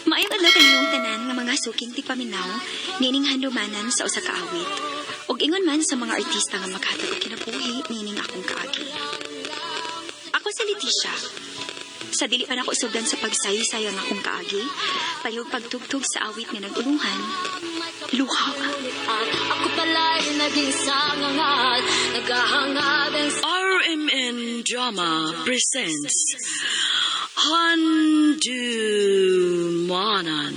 Maayong adlaw kaniyong tanan nga mga suking ti paminaw, nining handumanan sa usa ka awit. Og ingon man sa mga artista nga maghatag og kinabuhi nining akong kaagi. Ako si Leticia. Sa dili pa nako sugdan sa pagsaysayo ng akong kaagi, palihog pagtugtog sa awit nga nagulungan. Luha. Ako pala'y naging sangangal, naghahangad ang RMN Drama presents Handumanan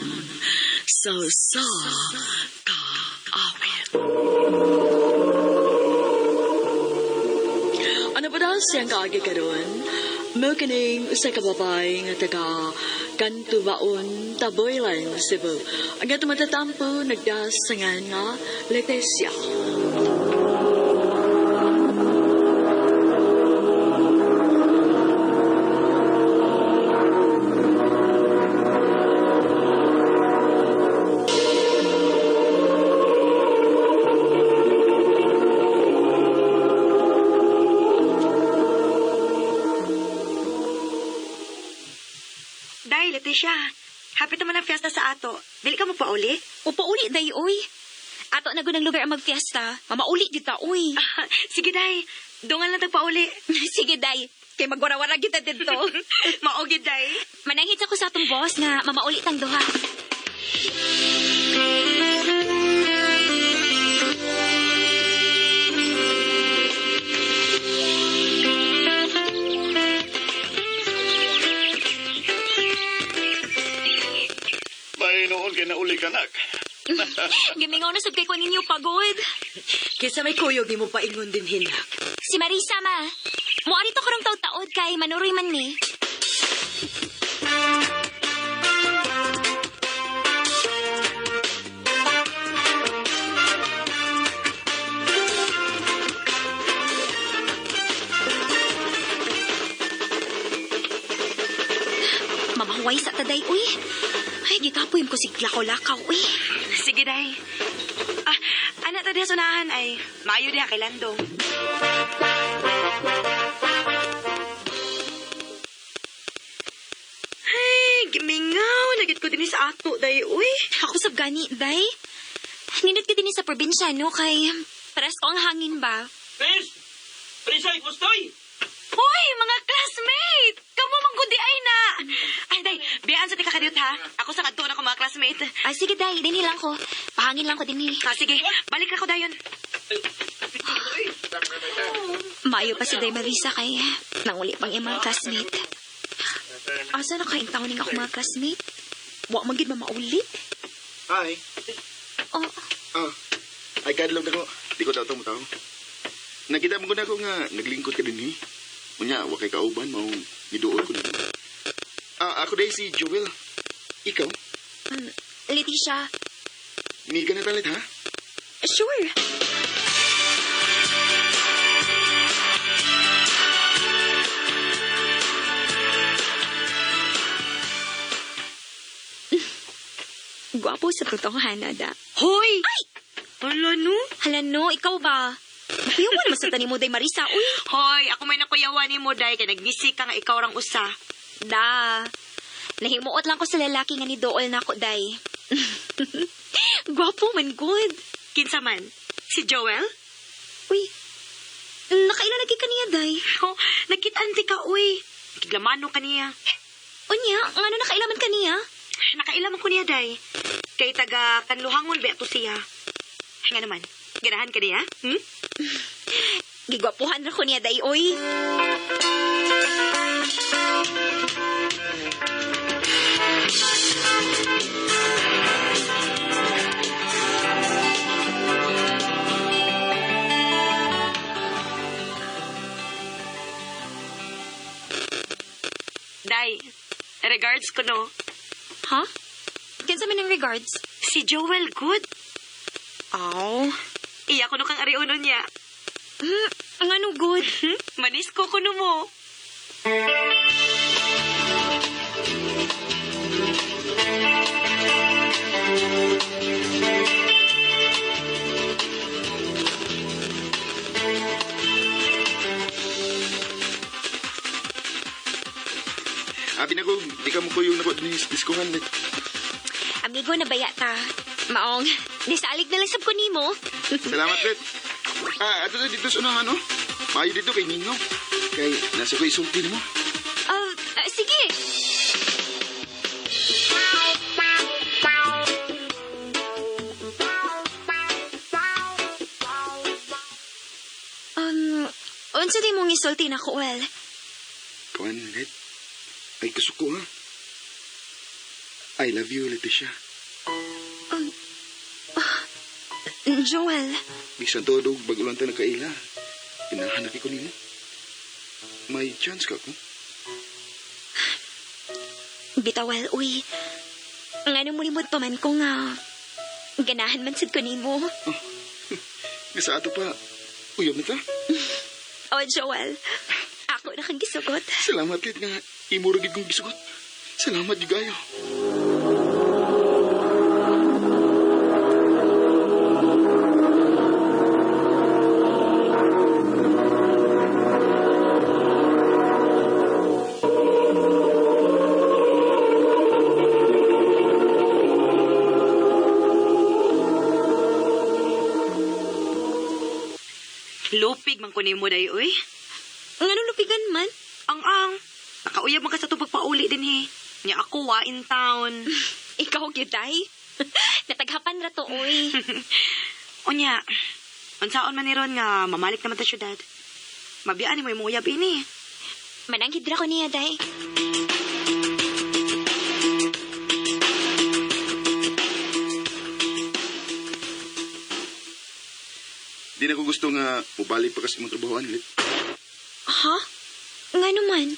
sa kaawit. Ano ba daw siyang kaagi karon? Mo kining usa ka babay nga taga Kantubaon, Taboylan, Cebu. Ang atong matatampo nagdasangan nga Leticia. Day, Leticia. Hapit naman ang fiesta sa ato. Dili ka mo pauli? Upauli day oy. Ato na gunang lugar ang magfiesta. Mamauli jud ta oy. Sige, Day. Dungan lang tagpauli. Sige day. Kay magwara-wara kita didto. Maugid, Day. Manangit ako sa atong boss nga mamauli tang duha. May noon kay nauli kanak. Gimingaw na sab kay ko ninyo pagod. Kisa may kuyog ni mo paingon din hinak. Si Marisa ma. Moari to karong taud-taod kay manuroy man ni. Mamahuway sa taday, uy. Ay, gikapoy ko si lakaw-lakaw, uy. Sige, Day. Anak ta diha sunahan ay maayo diha kay Lando. Ay, gimingaw. Nagit ko din sa ato, Day. Uy. Ako sab gani, day. Nindot ka din sa probinsya, no? Kay presko ang hangin ba? Pres! Presay, gustoy! Hoy, mga classmate! Kamu manggudi ay na! Ay, Day, biyaan sa tika kadiyot, ha? Ako sa kadto na ko mga classmate. Ay, sige, day. Dinhi lang ko. Pahangin lang ko dinhi. Sige, balik ako dayon. Maayo pa si Day Marisa kay nanguli pang iyang mga classmate. Asa na kain taon ning ako mga classmate? Wa man gid mamaulit. Hi. Oh, Ay, kadlog na ko. Di ko tao mo tao. Nakita mo ko na ako nga naglingkod ka din eh. Unya, wakay kauban, maong giduol ko na. Ako dahil si Joel. Ikaw? Leticia. Ni ka na talit, ha? Sure. Gwapo sa totohanan, da. Hoy! Ay! Hala, no? Hala no, ikaw ba? Mahiyaw mo naman sa tanim mo, Day Marisa, uy. Hoy, ako may nakuyawan ni mo, Day, kay nagnisi ka nga ikaw rang usa. Da. Nahimuot lang ko sa lalaki nga ni Dool na ako, Day. Gwapo man, good. Kinsa man? Si Joel? Uy, nakailan lagi ka niya, Day? Oh, nagkitaan ti ka, uy. Kiglamano ka niya. Unya, nga na nakailaman ka niya? Nakailaman ko niya, Day. Kay taga kanluhangon ba ito siya. Nga naman, ganahan ka niya? Gigwapuhan na ko niya, Day, uy. Day, regards ko, no? Ha? Kinsa man ng regards? Si Joel, good. Aw. Iya ko no kang ariuno niya. Ang ano good? Manis ko kuno mo. Pinagog, di ka ka mo ko yung nakuha din sa diskuhan. Like. Amigo, nabaya ta. Maong, nisalig na lang sab ko nimo. Salamat, Red. Ato na dito sa unahan, no? Maayo dito kay Ningaw. Kay nasa ko isulti mo. Sige. Unsa di mong isulti na ko, well? Kawan, Red. Ay, kasuko, ha? I love you, Leticia. Joel, Bisan todo, bagulan tayo nagkaila. Pinahanap ko nimo. May chance ka ko. bitawal, uy. Nga mo limod pa man ko nga. Ganahan man sad ko nimo. Nga sa ato pa, uyab na ta. Oh, Joel, ako na kang gisugot. Salamat, Red, nga imuragid kong gisugot. Salamat, Yugayo. Lupig man ko nimo day, uy. Nga lupigan man. Ang. Nakauyab man ka sa tubag pauli din, he. Nya ako, wa in town. Ikaw, Gyuday. Nataghapan ra to, uy. Unya, unsaon man ni Ron nga mamalik naman ta syudad. Mabiyaan ni mo yung uyab ini. Mananghid ra ko niya, day. Di na ko gusto nga mubalik pa kasi mong trabahoan, Red. Ha? Nga naman.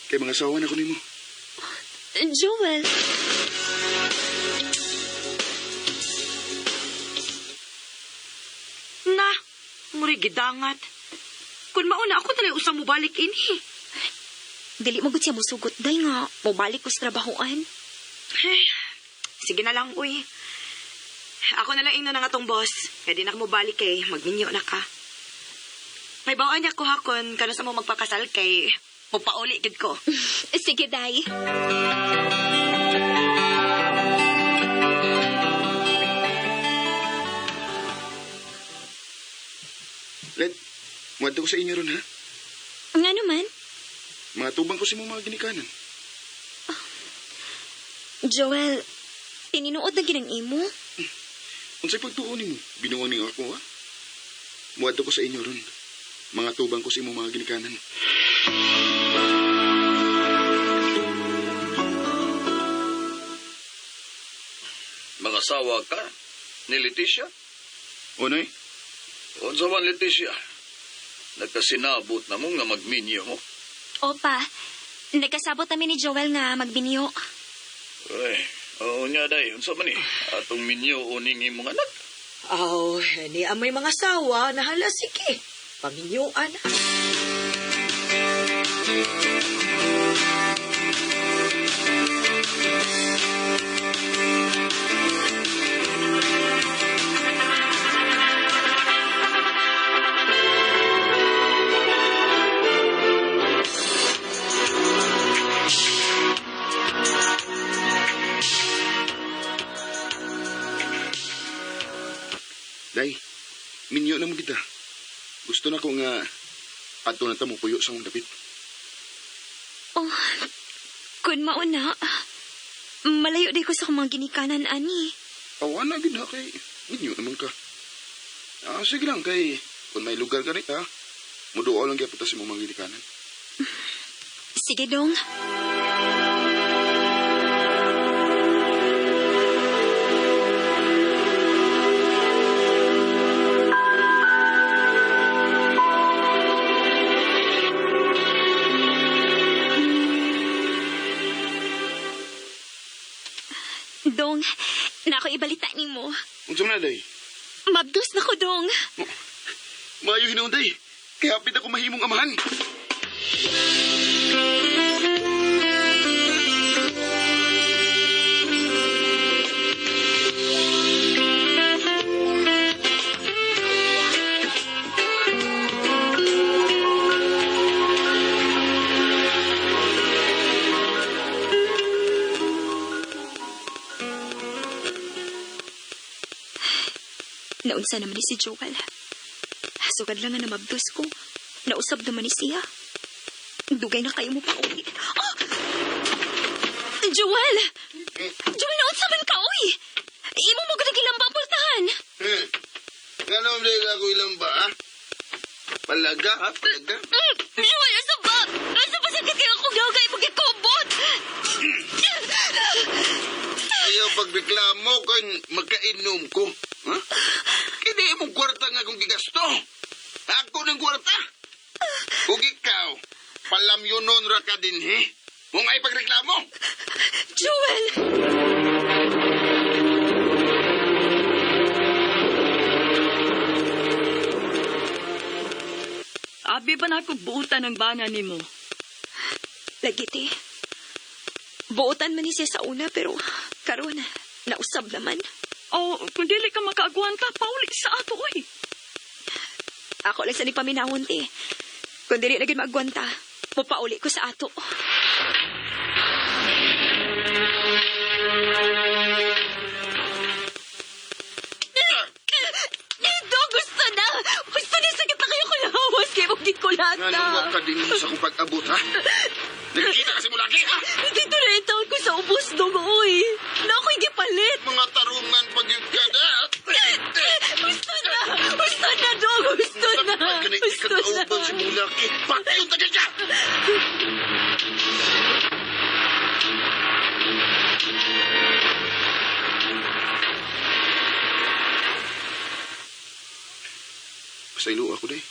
Kay mga asawa na ko nimo. Joel. Na, muri gidangat. Kung mauna ako talay usang mo balik ini. Dili mo gud siya musugot, day nga. Mubalik ko sa trabahoan. Eh, sige na lang, uy. Ako na lang ino na nga tong boss. Kaya di na ako mo balik kay magminyo na ka. May bawaan niya ko hakon kano sa mo magpakasal kay mupauli gid ko. Sige, day. Red, muadto ko sa inyo ron, ha? Nga naman. Mga tubang ko si mga ginikanan. Joel, tininuod na ginang imo. Unsay pagtuon mo, binuang ning ako, ha? Muadto ko sa inyo ron. Mga tubang ko si mga ginikanan. Mga sawa ka ni Leticia? Unay? Unsa man Leticia? Nagkasinabot na mo nga magminyo mo. Opa, nagkasabot namin ni Joel nga magbinyo. Ay, oo niya day. Unsa man ni? Atong minyo uning imong anak. Aw, ni amay mga sawa, nahala sige. Paminyuan. Day, minyo na mo kita. Gusto na ko nga ato na ta mo puyo sa mong dapit. Oh, kun mauna. Malayo di ko sa mga ginikanan, ani. Awan na gina kay minyo naman ka. Sige lang kay kung may lugar ka rin ha, muduo lang kaya puta si mong mga ginikanan. Sige, dong. Dong, na ako ibalita ni mo. Unsa man na, day? Mabdos na ko, dong. Maayo hinaon, day. Kaya hapit ako mahimong amahan. Naunsa naman ni si Joel. Sugad lang nga na mabdos ko. Nausab naman ni siya. Dugay na kayo mo pa uwi. Oh! Joel! Joel, naunsa man ka, uy! Imo mo gud ilang papultahan. Ano ang dahil ako ilang ba, ha? Palaga, ha? Palaga? Joel, asa ba? Asa ba sakit kayo akong dawgay magkikobot? Ayaw pagreklamo kung magkainom ko. Ha? Kini mong kwarta nga kung gigasto. Ako ng kwarta. Kung ikaw, palamyonon ra ka din, he? Mong ay pagreklamo. Joel! Abi ba na ako buutan ng bana ni mo? Lagiti. Buotan man ni siya sa una pero karon nausab naman. O, kung dili ka makaagwanta, pauli sa ato, oy. Ako lang sa ni paminawon ti. Kung dili na gid maagwanta, mapauli ko sa ato. Ito, gusto na! Gusto ni sakit na kayo kung nahawas kayo kung gikulata. Nga nang wag ka din sa kong pag-abot, ha? Nakikita kasi mo lagi, ha? Dito na itaon ko sa ubos dong, uy. Na ako'y gipalit. Mga tarungan pag yung kada. Gusto na, dong. Gusto na. Gusto na. Ikatauban si mong laki. Pati yung tagal ka! Basta ilo ako, day.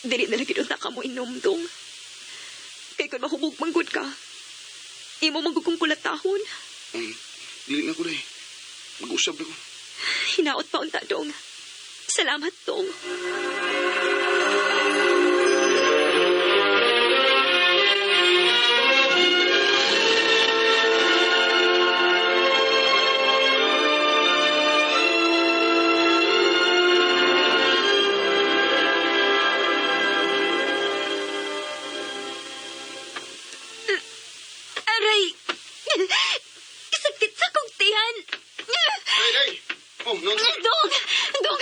Dili na lagi unta ka mo inom, dong. Kay kung mahubog manggod ka, imo manggod kong kulatahon. Dili na ako, day. Mag-usap na ko. Hinaot pa unta, dong. Salamat, dong. Aray! Sakit sa kong tiyan! Day! Oh, no, no. Dong! Dong!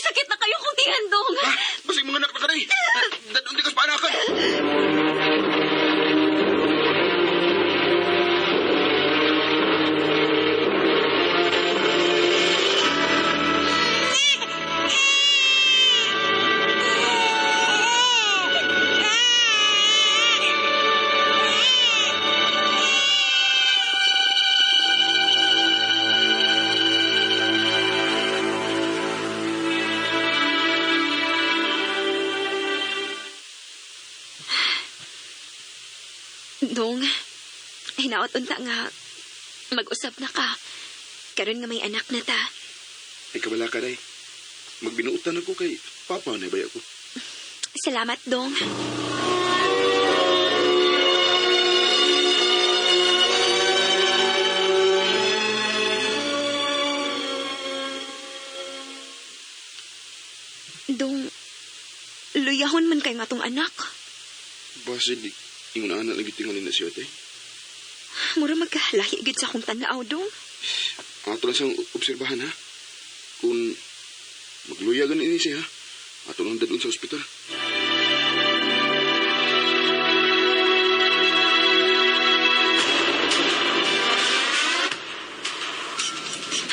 Sakit na kayo kong tiyan, dong! Ha? Basig mga anak na ka, day. Dadun di ka sa paanakan. Dong, hinaot unta nga mag-usap na ka. Karon nga may anak na ta. Ay, kabala ka, day. Magbinuutan ako kay Papa na baya ko. Salamat, Dong. Dong, luyahon man kay nga tong anak. Basid, ingon anak lagi tingalin na siya, day. Mura magkahalahi gid sa akong tanaw, Dong. Ato lang siyang obserbahan, ha? Kung magluyagan ini siya, ato lang dadun sa ospital.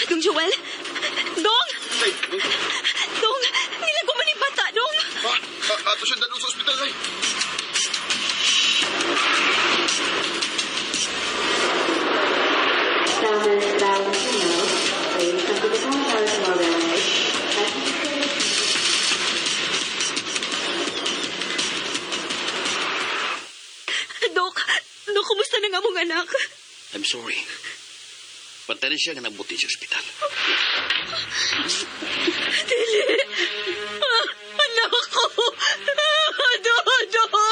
Dong Joel! Dong! Ay, Dong! Nilago man ni bata, Dong! ato siya dadun sa ospital, ay. Dok! Dok, kumusta na nga mong anak? I'm sorry. Pantay siya nga nabuti sa ospital. Dili! Anak ko! Dodong!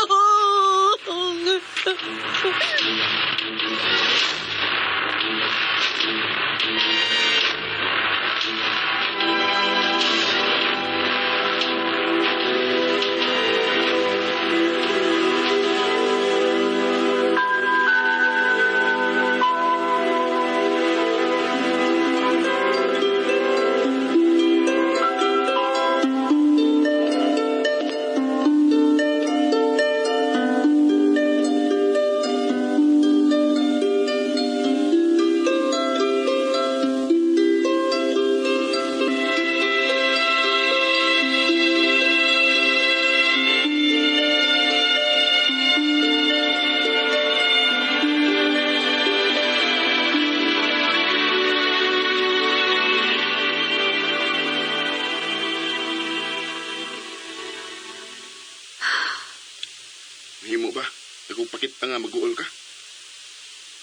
Ako pakit nga mag-uol ka.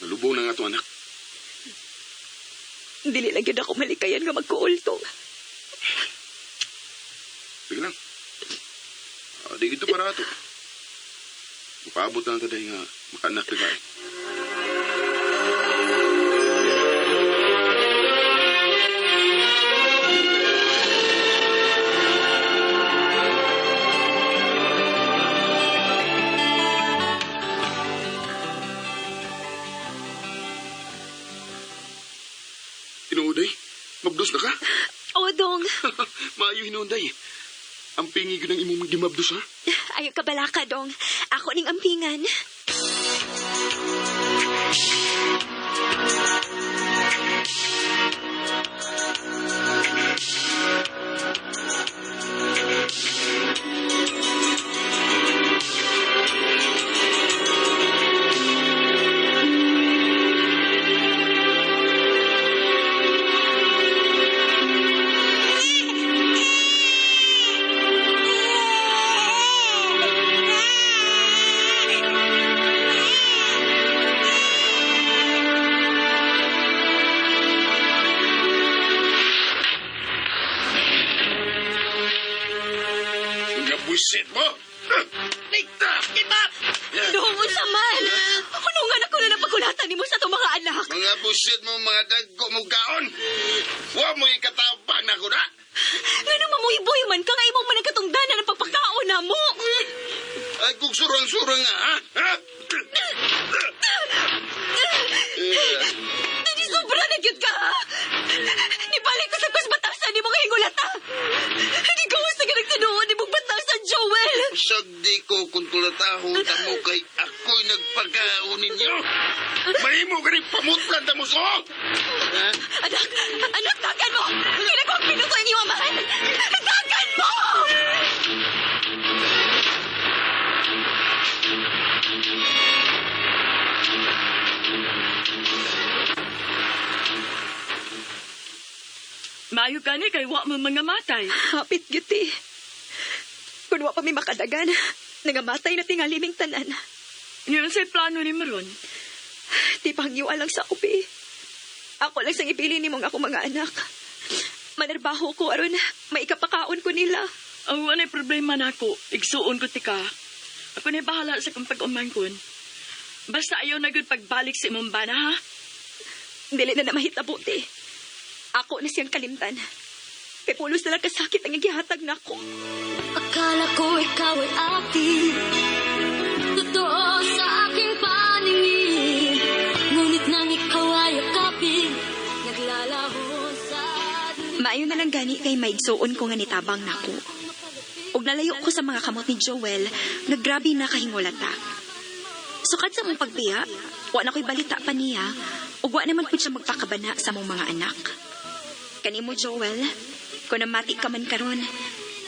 Nalubong na nga itong anak. Dili lang yun ako malikayan nga magkuol tong. Sige lang. Di ito para ito. Mapaabot na ito dahil nga makaanak na ka. Tinuuday, mabdos na ka? O, dong. Maayo hinunday. Ang pingi ko ng imong gimabdos, ha? Ayaw ka balaka, dong. Ako ning ampingan. Mga buisit mo! Nikta! Kitap! Dong, unsa man. Hunungan ako na napagulatan nimo sa itong mga anak. Mga buisit mo, mga dagko mo gaon! Huwag mo ikatabang na ko na! Nga nang mamuiboy man ka nga imong managkatungdanan ng pagpakaon na mo. Ay, kung surang-surang nga, ha? Ha? Dili sobra na gyud ka. Nibalik ko sa kusbatasan ni mga hingulata. Di ko gusto ka nagtinuod ni mong batasan, Joel. Sagdi ko kung tulatahon tamo kay ako'y nagpagaon ninyo. Mahimo ka rin pamutlan tamo so! Anak, tagan mo. Hindi ko ang pinuto yung iwaman. Tagan mo! Maayo gani kay wa mo mga matay. Hapit gyuti. Kung wa pa may makadagan, nangamatay na tingali ming tanan. Yun sa'y plano ni Maron. Di pangyo lang sa upi. Ako lang sang ipili ni mong ako mga anak. Manarbaho ko aron maikapakaon ko nila. Ang wanay problema na ako, igsuon ko tika. Ako na bahala sa kong pag-umangkon. Basta ayaw na gud pagbalik sa imong bana, ha? Dili na mahitabuti. Ako na siyang kalimtan. Kay pulos na lang kasakit ang igihatag na ako. Akala ko ikaw ay akin, totoo sa aking paningin. Ngunit nang ikaw ay akapin, naglalaho sa dilim. Maayo na lang gani kay maigsuon ko nga nitabang nako. Og nalayo ko sa mga kamot ni Joel, naggrabe na kahingulata. Sukat sa mong pagbiya, wa na ko'y balita pa niya, ug wa naman po siya magpakabana sa mong mga anak. Kanimo, Joel, kung namati ka man karon,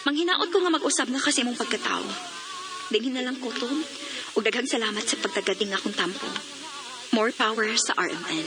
manghinaot ko nga mag-usab na kasi mong pagkatao. Dinhin na lang ko to, ug daghang salamat sa pagtagading akong tampo. More power sa RMN.